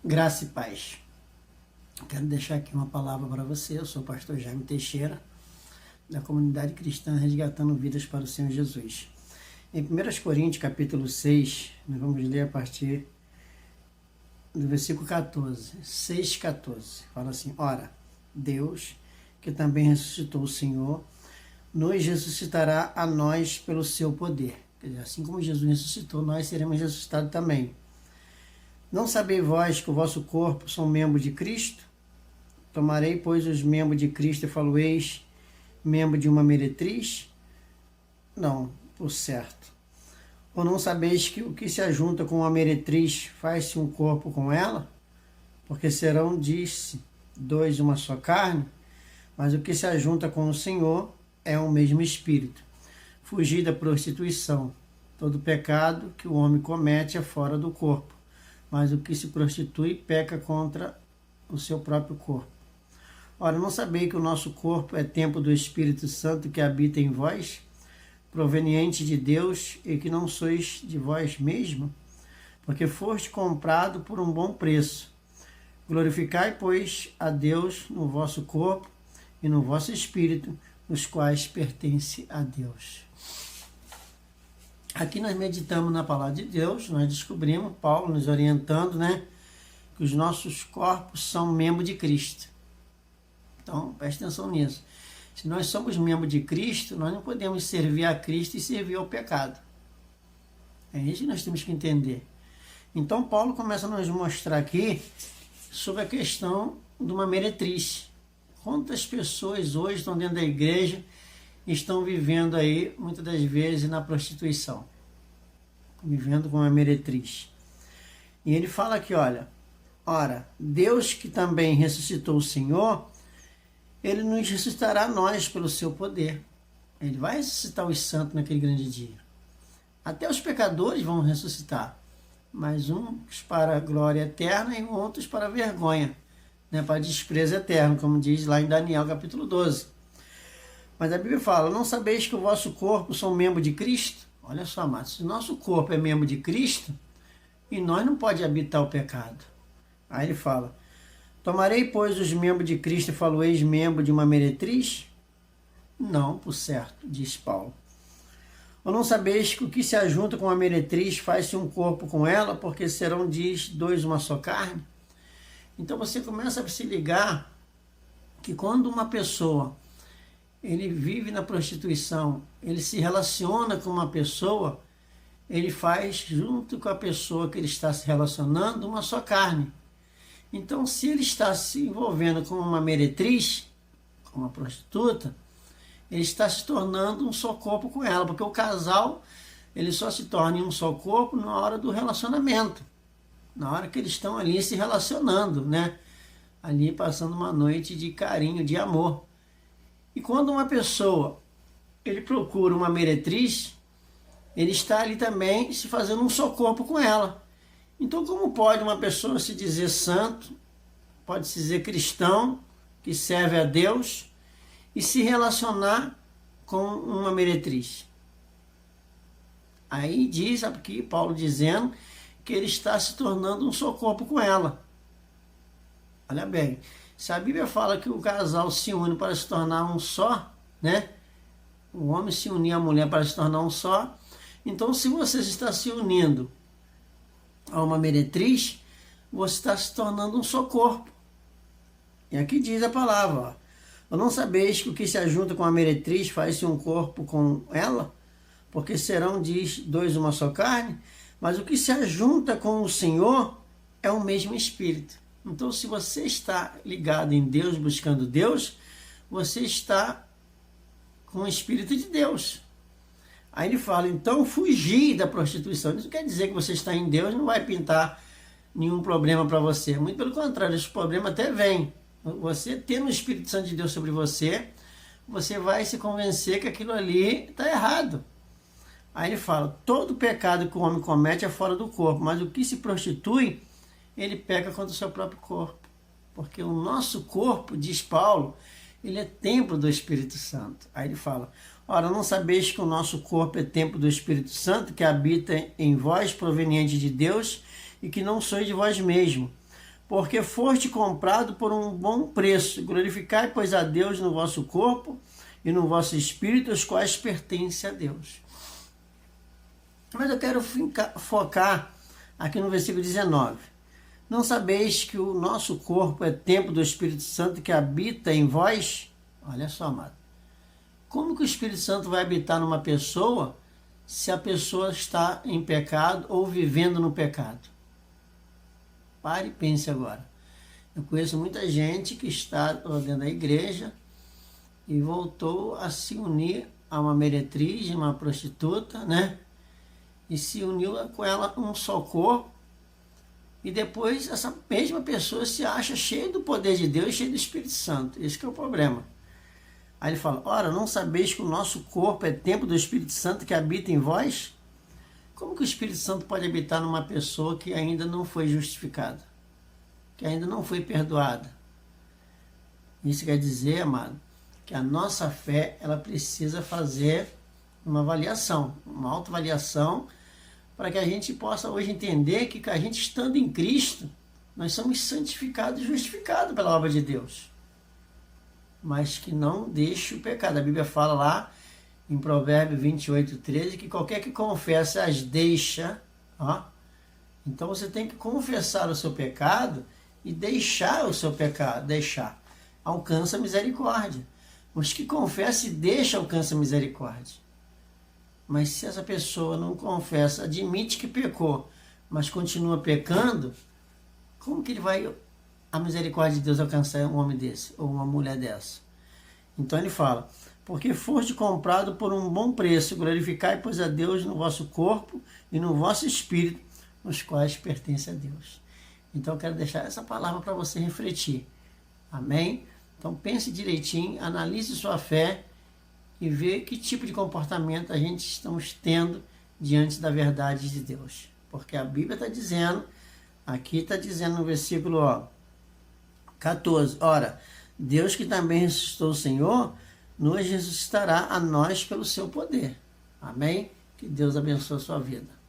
Graça e paz. Quero deixar aqui uma palavra para você. Eu sou o pastor Jaime Teixeira, da comunidade cristã Resgatando Vidas para o Senhor Jesus. Em 1 Coríntios, capítulo 6, nós vamos ler a partir do versículo 14. 6,14. Fala assim: Ora, Deus, que também ressuscitou o Senhor, nos ressuscitará a nós pelo seu poder. Quer dizer, assim como Jesus ressuscitou, nós seremos ressuscitados também. Não sabeis vós que o vosso corpo são membros de Cristo? Tomarei, pois, os membros de Cristo e faloeis membro de uma meretriz? Não, por certo. Ou não sabeis que o que se ajunta com uma meretriz faz-se um corpo com ela? Porque serão, disse, dois uma só carne, mas o que se ajunta com o Senhor é o mesmo Espírito. Fugir da prostituição. Todo pecado que o homem comete é fora do corpo, mas o que se prostitui peca contra o seu próprio corpo. Ora, não sabeis que o nosso corpo é templo do Espírito Santo que habita em vós, proveniente de Deus, e que não sois de vós mesmos? Porque foste comprado por um bom preço. Glorificai, pois, a Deus no vosso corpo e no vosso espírito, os quais pertencem a Deus. Aqui nós meditamos na palavra de Deus, nós descobrimos, Paulo nos orientando, que os nossos corpos são membros de Cristo. Então, preste atenção nisso. Se nós somos membros de Cristo, nós não podemos servir a Cristo e servir ao pecado. É isso que nós temos que entender. Então, Paulo começa a nos mostrar aqui sobre a questão de uma meretriz. Quantas pessoas hoje estão dentro da igreja e estão vivendo aí, muitas das vezes, na prostituição, vivendo com uma meretriz. E ele fala aqui, ora, Deus que também ressuscitou o Senhor, ele nos ressuscitará a nós pelo seu poder. Ele vai ressuscitar os santos naquele grande dia. Até os pecadores vão ressuscitar, mas uns para a glória eterna e outros para a vergonha, para desprezo eterno, como diz lá em Daniel capítulo 12. Mas a Bíblia fala: não sabeis que o vosso corpo são membro de Cristo? Olha só, amados, se o nosso corpo é membro de Cristo, e nós não pode habitar o pecado. Aí ele fala: tomarei, pois, os membros de Cristo e faloeis membro de uma meretriz? Não, por certo, diz Paulo. Ou não sabeis que o que se ajunta com a meretriz faz-se um corpo com ela, porque serão, diz, dois uma só carne? Então você começa a se ligar que quando uma pessoa ele vive na prostituição, ele se relaciona com uma pessoa, ele faz junto com a pessoa que ele está se relacionando uma só carne. Então, se ele está se envolvendo com uma meretriz, com uma prostituta, ele está se tornando um só corpo com ela, porque o casal ele só se torna um só corpo na hora do relacionamento, na hora que eles estão ali se relacionando, ali passando uma noite de carinho, de amor. E quando uma pessoa ele procura uma meretriz, ele está ali também se fazendo um só corpo com ela. Então, como pode uma pessoa se dizer santo, pode se dizer cristão, que serve a Deus, e se relacionar com uma meretriz? Aí diz aqui Paulo dizendo que ele está se tornando um só corpo com ela. Olha bem, se a Bíblia fala que o casal se une para se tornar um só, o homem se unir à mulher para se tornar um só, então se você está se unindo a uma meretriz, você está se tornando um só corpo. E aqui diz a palavra: ou não sabeis que o que se ajunta com a meretriz faz-se um corpo com ela? Porque serão, diz, dois uma só carne, mas o que se ajunta com o Senhor é o mesmo Espírito. Então, se você está ligado em Deus, buscando Deus, você está com o Espírito de Deus. Aí ele fala: então fugir da prostituição. Isso não quer dizer que você está em Deus não vai pintar nenhum problema para você. Muito pelo contrário, esse problema até vem. Você tendo o Espírito Santo de Deus sobre você, você vai se convencer que aquilo ali está errado. Aí ele fala: todo pecado que o homem comete é fora do corpo, mas o que se prostitui, ele peca contra o seu próprio corpo. Porque o nosso corpo, diz Paulo, ele é templo do Espírito Santo. Aí ele fala: ora, não sabeis que o nosso corpo é templo do Espírito Santo, que habita em vós, proveniente de Deus, e que não sois de vós mesmo, porque foste comprado por um bom preço. Glorificai, pois, a Deus no vosso corpo e no vosso espírito, os quais pertencem a Deus. Mas eu quero focar aqui no versículo 19. Não sabeis que o nosso corpo é templo do Espírito Santo que habita em vós? Olha só, amado. Como que o Espírito Santo vai habitar numa pessoa se a pessoa está em pecado ou vivendo no pecado? Pare e pense agora. Eu conheço muita gente que está dentro da igreja e voltou a se unir a uma meretriz, uma prostituta, né? E se uniu com ela um só corpo. E depois essa mesma pessoa se acha cheia do poder de Deus, cheia do Espírito Santo. Esse que é o problema. Aí ele fala, ora, não sabeis que o nosso corpo é templo do Espírito Santo que habita em vós? Como que o Espírito Santo pode habitar numa pessoa que ainda não foi justificada? Que ainda não foi perdoada? Isso quer dizer, amado, que a nossa fé, ela precisa fazer uma avaliação, uma autoavaliação, para que a gente possa hoje entender que a gente estando em Cristo, nós somos santificados e justificados pela obra de Deus. Mas que não deixe o pecado. A Bíblia fala lá, em Provérbios 28:13, que qualquer que confessa as deixa, ó. Então você tem que confessar o seu pecado e deixar o seu pecado, deixar. Alcança a misericórdia. Os que confessam e deixam alcança a misericórdia. Mas se essa pessoa não confessa, admite que pecou, mas continua pecando, como que ele vai, a misericórdia de Deus, alcançar um homem desse ou uma mulher dessa? Então ele fala, porque foste comprado por um bom preço, glorificai, pois, a Deus no vosso corpo e no vosso espírito, os quais pertencem a Deus. Então eu quero deixar essa palavra para você refletir. Amém? Então pense direitinho, analise sua fé e vê que tipo de comportamento a gente estamos tendo diante da verdade de Deus. Porque a Bíblia está dizendo, aqui está dizendo no versículo 14, ora, Deus que também ressuscitou o Senhor, nos ressuscitará a nós pelo seu poder. Amém? Que Deus abençoe a sua vida.